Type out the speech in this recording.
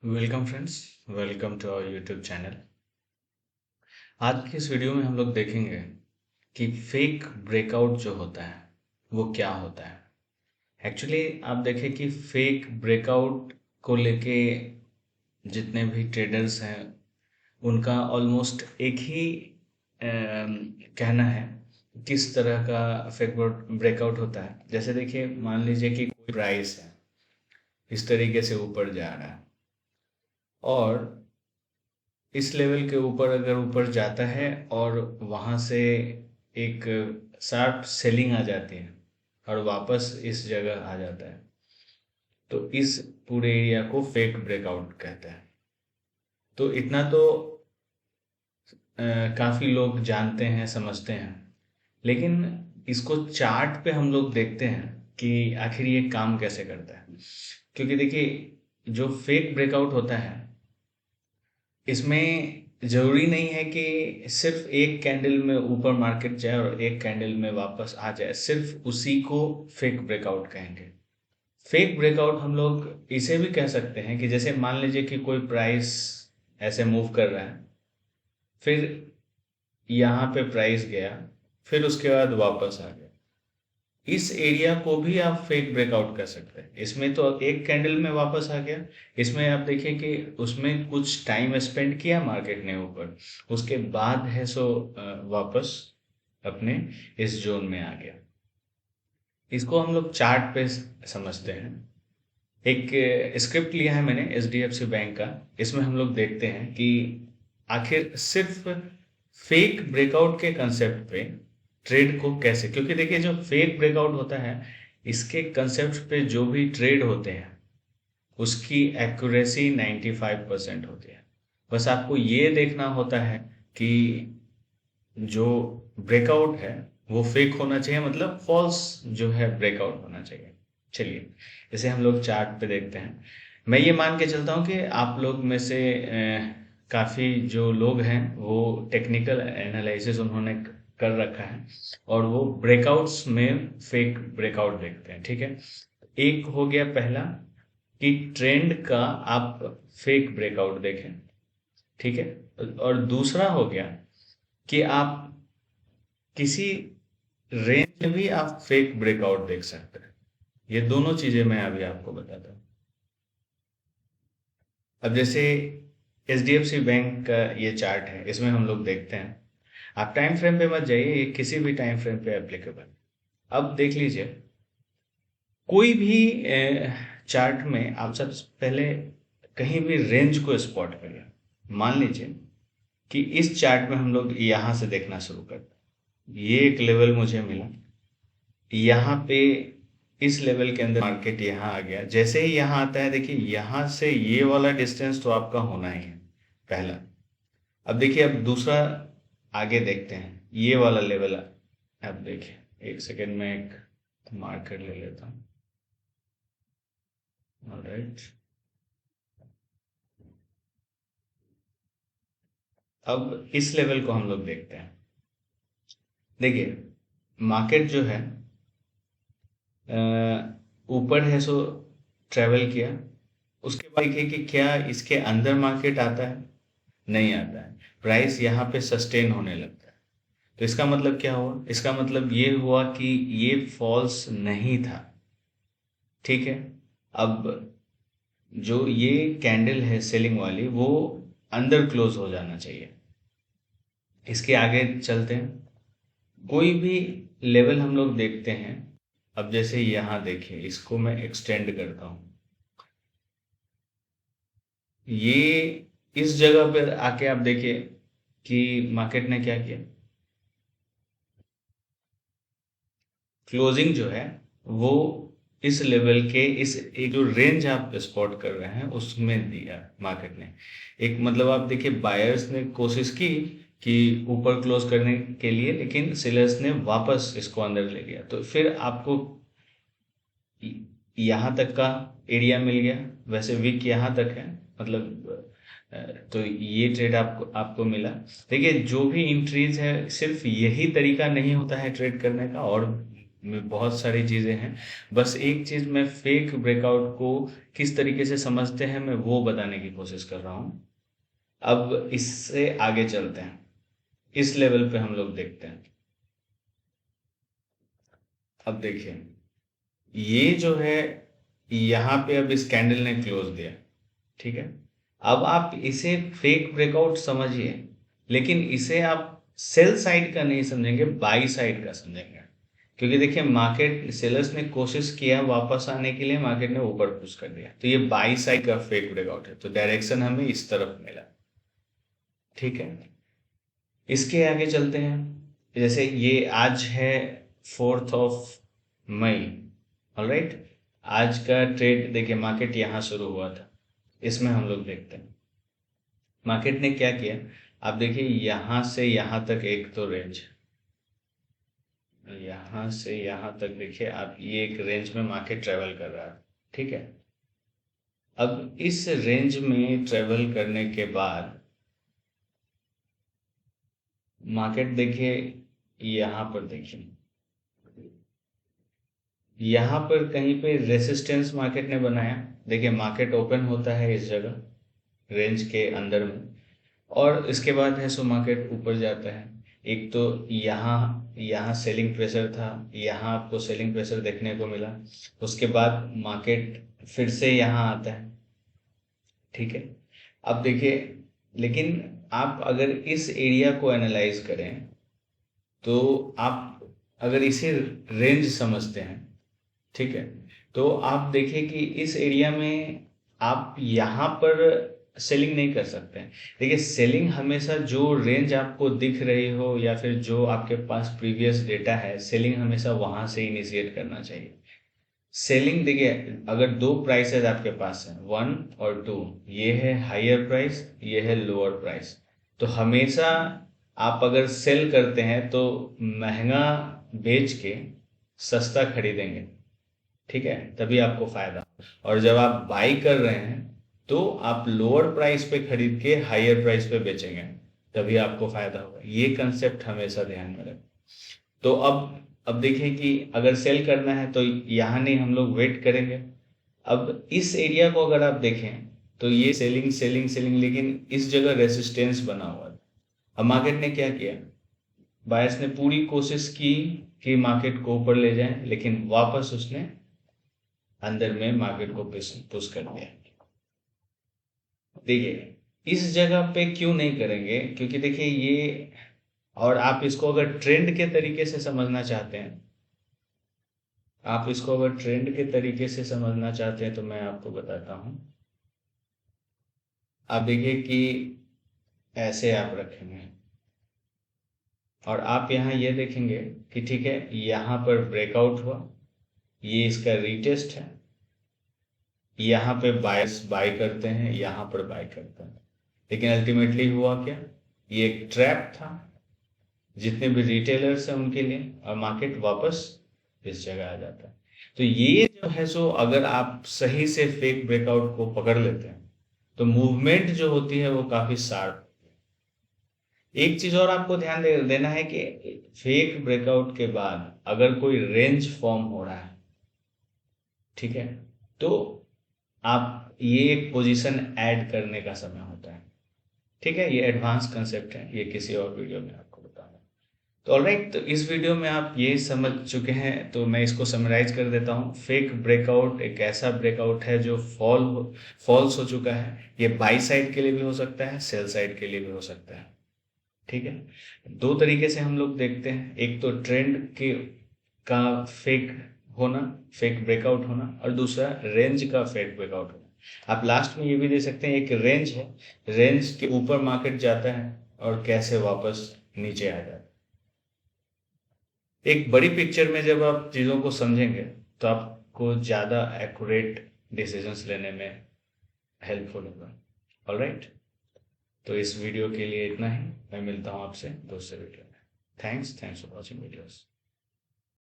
Welcome friends. Welcome to our YouTube channel. आज की इस वीडियो में हम लोग देखेंगे कि फेक ब्रेकआउट जो होता है वो क्या होता है। एक्चुअली आप देखें कि फेक ब्रेकआउट को लेके जितने भी ट्रेडर्स हैं उनका ऑलमोस्ट एक ही कहना है किस तरह का फेक ब्रेकआउट होता है। जैसे देखिए, मान लीजिए कि कोई प्राइस है इस तरीके से ऊपर जा रहा है और इस लेवल के ऊपर अगर ऊपर जाता है और वहां से एक शार्प सेलिंग आ जाती है और वापस इस जगह आ जाता है, तो इस पूरे एरिया को फेक ब्रेकआउट कहते हैं। तो इतना तो काफी लोग जानते हैं, समझते हैं, लेकिन इसको चार्ट पे हम लोग देखते हैं कि आखिर ये काम कैसे करता है। क्योंकि देखिए, जो फेक ब्रेकआउट होता है इसमें जरूरी नहीं है कि सिर्फ एक कैंडल में ऊपर मार्केट जाए और एक कैंडल में वापस आ जाए, सिर्फ उसी को फेक ब्रेकआउट कहेंगे। फेक ब्रेकआउट हम लोग इसे भी कह सकते हैं कि जैसे मान लीजिए कि कोई प्राइस ऐसे मूव कर रहा है, फिर यहाँ पे प्राइस गया, फिर उसके बाद वापस आ गया। इस एरिया को भी आप फेक ब्रेकआउट कर सकते हैं। इसमें तो एक कैंडल में वापस आ गया, इसमें आप देखिए कि उसमें कुछ टाइम स्पेंड किया मार्केट ने ऊपर, उसके बाद है सो वापस अपने इस जोन में आ गया। इसको हम लोग चार्ट पे समझते हैं। एक स्क्रिप्ट लिया है मैंने एचडीएफसी बैंक का। इसमें हम लोग देखते हैं कि आखिर सिर्फ फेक ब्रेकआउट के कंसेप्ट पे ट्रेड को कैसे, क्योंकि देखिए जो फेक ब्रेकआउट होता है इसके कंसेप्ट पे जो भी ट्रेड होते हैं उसकी एक्यूरेसी 95% होती है। बस आपको ये देखना होता है कि जो ब्रेकआउट है वो फेक होना चाहिए, मतलब फॉल्स जो है ब्रेकआउट होना चाहिए। चलिए इसे हम लोग चार्ट पे देखते हैं। मैं ये मान के चलता हूँ कि आप लोग में से काफ़ी जो लोग हैं वो टेक्निकल एनालिसिस उन्होंने कर रखा है और वो ब्रेकआउट्स में फेक ब्रेकआउट देखते हैं। ठीक है, एक हो गया पहला कि ट्रेंड का आप फेक ब्रेकआउट देखें। ठीक है, और दूसरा हो गया कि आप किसी रेंज में भी आप फेक ब्रेकआउट देख सकते हैं। ये दोनों चीजें मैं अभी आपको बताता हूँ। अब जैसे एचडीएफसी बैंक का ये चार्ट है, इसमें हम लोग देखते हैं। आप टाइम फ्रेम पे मत जाइए, ये किसी भी टाइम फ्रेम पे एप्लीकेबल। अब देख लीजिए, कोई भी चार्ट में आप सबसे पहले कहीं भी रेंज को स्पॉट करिए। मान लीजिए कि इस चार्ट में हम लोग यहां से देखना शुरू करते हैं। ये एक लेवल मुझे मिला, यहाँ पे इस लेवल के अंदर मार्केट यहाँ आ गया। जैसे ही यहाँ आता है, देखिए यहाँ से ये वाला डिस्टेंस तो आपका होना ही है पहला। अब देखिए, अब दूसरा आगे देखते हैं, ये वाला लेवल। अब देखिए, एक सेकेंड में एक मार्कर ले लेता हूँ। ऑलराइट, अब इस लेवल को हम लोग देखते हैं। देखिए, मार्केट जो है ऊपर है सो ट्रेवल किया, उसके बाद देखिए कि क्या इसके अंदर मार्केट आता है, नहीं आता है। प्राइस यहाँ पे सस्टेन होने लगता है। तो इसका मतलब क्या हुआ? इसका मतलब ये हुआ कि ये फॉल्स नहीं था। ठीक है, अब जो ये कैंडल है सेलिंग वाली, वो अंदर क्लोज हो जाना चाहिए। इसके आगे चलते हैं। कोई भी लेवल हम लोग देखते हैं। अब जैसे यहाँ देखिए, इसको मैं एक्सटेंड करता हूँ। ये इस जगह पर आके आप देखिए कि मार्केट ने क्या किया। क्लोजिंग जो है वो इस लेवल के, इस एक जो रेंज आप स्पॉट कर रहे हैं उसमें दिया मार्केट ने। एक मतलब आप देखिए, बायर्स ने कोशिश की कि ऊपर क्लोज करने के लिए, लेकिन सेलर्स ने वापस इसको अंदर ले गया। तो फिर आपको यहाँ तक का एरिया मिल गया। वैसे विक यहाँ तक है, मतलब तो ये ट्रेड आपको आपको मिला। देखिए, जो भी इंट्रीज है, सिर्फ यही तरीका नहीं होता है ट्रेड करने का, और में बहुत सारी चीज़ें हैं। बस एक चीज़ मैं फेक ब्रेकआउट को किस तरीके से समझते हैं मैं वो बताने की कोशिश कर रहा हूँ। अब इससे आगे चलते हैं, इस लेवल पे हम लोग देखते हैं। अब देखिए, ये जो है यहाँ पे अब इस कैंडल ने क्लोज दिया, ठीक है। अब आप इसे फेक ब्रेकआउट समझिए, लेकिन इसे आप सेल साइड का नहीं समझेंगे, बाई साइड का समझेंगे। क्योंकि देखिए, मार्केट सेलर्स ने कोशिश किया वापस आने के लिए, मार्केट ने ऊपर पुश कर दिया, तो ये बाई साइड का फेक ब्रेकआउट है, तो डायरेक्शन हमें इस तरफ मिला, ठीक है। इसके आगे चलते हैं। जैसे ये आज है 4th ऑफ मई, ऑलराइट। आज का ट्रेड देखिए, मार्केट यहाँ शुरू हुआ था, इसमें हम लोग देखते हैं मार्केट ने क्या किया। आप देखिए, यहाँ से यहाँ तक एक तो रेंज, यहाँ से यहाँ तक देखिए आप, ये एक रेंज में मार्केट ट्रेवल कर रहा है, ठीक है। अब इस रेंज में ट्रेवल करने के बाद मार्केट देखिए, यहाँ पर देखिए, यहाँ पर कहीं पे रेसिस्टेंस मार्केट ने बनाया। देखिए, मार्केट ओपन होता है इस जगह रेंज के अंदर में, और इसके बाद है सो मार्केट ऊपर जाता है। एक तो यहाँ सेलिंग प्रेशर था, यहाँ आपको सेलिंग प्रेशर देखने को मिला। उसके बाद मार्केट फिर से यहाँ आता है, ठीक है। अब देखिए, लेकिन आप अगर इस एरिया को एनालाइज करें तो आप अगर इसे रेंज समझते हैं, ठीक है, तो आप देखिए कि इस एरिया में आप यहाँ पर सेलिंग नहीं कर सकते हैं। देखिए, सेलिंग हमेशा जो रेंज आपको दिख रही हो या फिर जो आपके पास प्रीवियस डेटा है, सेलिंग हमेशा वहां से इनिशिएट करना चाहिए। सेलिंग देखिए, अगर दो प्राइसेस आपके पास है 1 और 2, ये है हायर प्राइस, ये है लोअर प्राइस, तो हमेशा आप अगर सेल करते हैं तो महंगा बेच के सस्ता खरीदेंगे, ठीक है, तभी आपको फायदा। और जब आप बाई कर रहे हैं तो आप लोअर प्राइस पे खरीद के हायर प्राइस पे बेचेंगे, तभी आपको फायदा होगा। ये कंसेप्ट हमेशा ध्यान में रखें। तो अब देखिए कि अगर सेल करना है तो यहाँ नहीं, हम लोग वेट करेंगे। अब इस एरिया को अगर आप देखें तो ये सेलिंग सेलिंग सेलिंग, लेकिन इस जगह रेसिस्टेंस बना हुआ है। अब मार्केट ने क्या किया, बायर्स ने पूरी कोशिश की कि मार्केट को ऊपर ले जाए, लेकिन वापस उसने अंदर में मार्केट को पुश कर दिया। देखिए, इस जगह पे क्यों नहीं करेंगे, क्योंकि देखिए ये, और आप इसको अगर ट्रेंड के तरीके से समझना चाहते हैं, आप इसको अगर ट्रेंड के तरीके से समझना चाहते हैं तो मैं आपको बताता हूं। आप देखिए कि ऐसे आप रखेंगे और आप यहाँ ये देखेंगे कि ठीक है, यहाँ पर ब्रेकआउट हुआ, ये इसका रीटेस्ट है, यहाँ पे बायर्स बाय करते हैं, यहाँ पर बाय करते हैं, लेकिन अल्टीमेटली हुआ क्या, ये एक ट्रैप था जितने भी रिटेलर्स हैं उनके लिए, और मार्केट वापस इस जगह आ जाता है। तो ये जो है सो, अगर आप सही से फेक ब्रेकआउट को पकड़ लेते हैं तो मूवमेंट जो होती है वो काफी शार्प। एक चीज और आपको ध्यान देना है कि फेक ब्रेकआउट के बाद अगर कोई रेंज फॉर्म हो रहा है, ठीक है, तो आप, ये एक पोजीशन ऐड करने का समय होता है, ठीक है। ये एडवांस कंसेप्ट है, ये किसी और वीडियो में आपको बताऊंगा। तो ऑलराइट, तो इस वीडियो में आप ये समझ चुके हैं, तो मैं इसको समराइज कर देता हूँ। फेक ब्रेकआउट एक ऐसा ब्रेकआउट है जो फॉल्स हो चुका है। ये बाई साइड के लिए भी हो सकता है, सेल साइड के लिए भी हो सकता है, ठीक है। दो तरीके से हम लोग देखते हैं, एक तो ट्रेंड के का फेक होना, फेक ब्रेकआउट होना, और दूसरा रेंज का फेक ब्रेकआउट होना। आप लास्ट में ये भी दे सकते हैं, एक रेंज है, रेंज के ऊपर मार्केट जाता है और कैसे वापस नीचे आ जाता है। एक बड़ी पिक्चर में जब आप चीज़ों को समझेंगे तो आपको ज़्यादा एक्यूरेट डिसीजंस लेने में हेल्पफुल होगा। ऑलराइट, तो इस वीडियो के लिए इतना ही। मैं मिलता हूँ आपसे दूसरे वीडियो में। Thanks for watching videos.